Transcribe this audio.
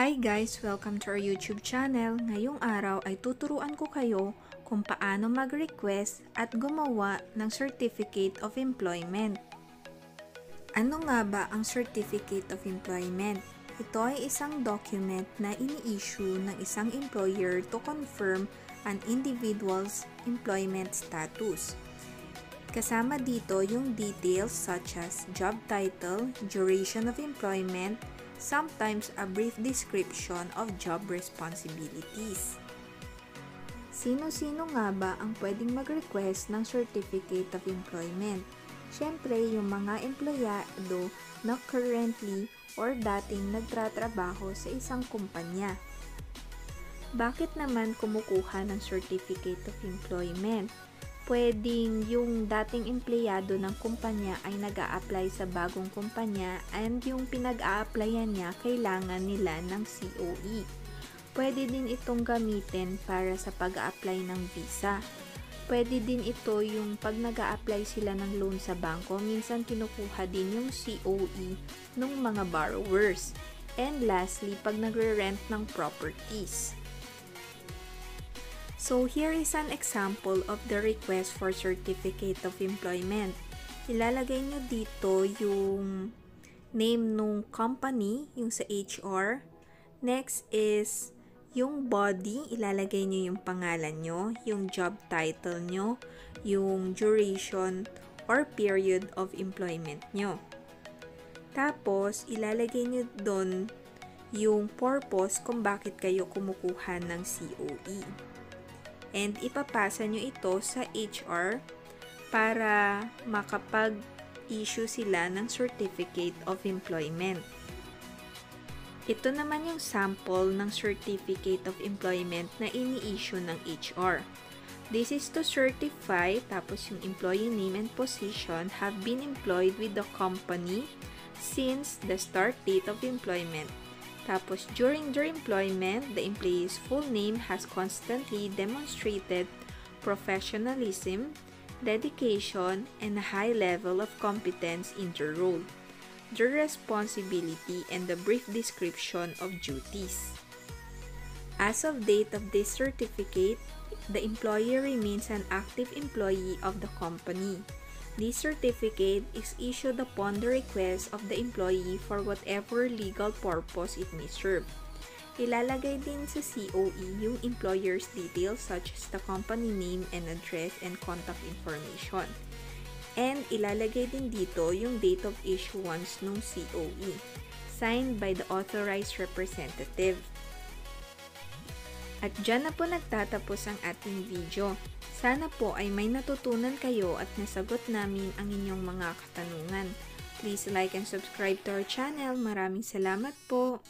Hi guys! Welcome to our YouTube channel. Ngayong araw ay tuturuan ko kayo kung paano mag-request at gumawa ng Certificate of Employment. Ano nga ba ang Certificate of Employment? Ito ay isang document na ini-issue ng isang employer to confirm an individual's employment status. Kasama dito yung details such as job title, duration of employment, sometimes a brief description of job responsibilities. Sino-sino nga ba ang pwedeng mag-request ng Certificate of Employment? Siyempre, yung mga empleyado na currently or dating nagtratrabaho sa isang kumpanya. Bakit naman kumukuha ng Certificate of Employment? Pwedeng yung dating empleyado ng kumpanya ay nag-a-apply sa bagong kumpanya and yung pinag-a-applyan niya kailangan nila ng COE. Pwede din itong gamitin para sa pag-a-apply ng visa. Pwede din ito yung pag nag-a-apply sila ng loan sa bangko, minsan kinukuha din yung COE ng mga borrowers. And lastly, pag nagre-rent ng properties. So, here is an example of the request for Certificate of Employment. Ilalagay nyo dito yung name nung company, yung sa HR. Next is yung body, ilalagay nyo yung pangalan nyo, yung job title nyo, yung duration or period of employment nyo. Tapos, ilalagay nyo doon yung purpose kung bakit kayo kumukuha ng COE. And ipapasa nyo ito sa HR para makapag-issue sila ng Certificate of Employment. Ito naman yung sample ng Certificate of Employment na ini-issue ng HR. This is to certify, tapos yung employee name and position have been employed with the company since the start date of employment. Tapos, during their employment, the employee's full name has constantly demonstrated professionalism, dedication, and a high level of competence in their role, their responsibility, and the brief description of duties. As of date of this certificate, the employee remains an active employee of the company. This certificate is issued upon the request of the employee for whatever legal purpose it may serve. Ilalagay din sa COE yung employer's details such as the company name and address and contact information. And ilalagay din dito yung date of issuance ng COE, signed by the authorized representative. At dyan na po nagtatapos ang ating video. Sana po ay may natutunan kayo at nasagot namin ang inyong mga katanungan. Please like and subscribe to our channel. Maraming salamat po!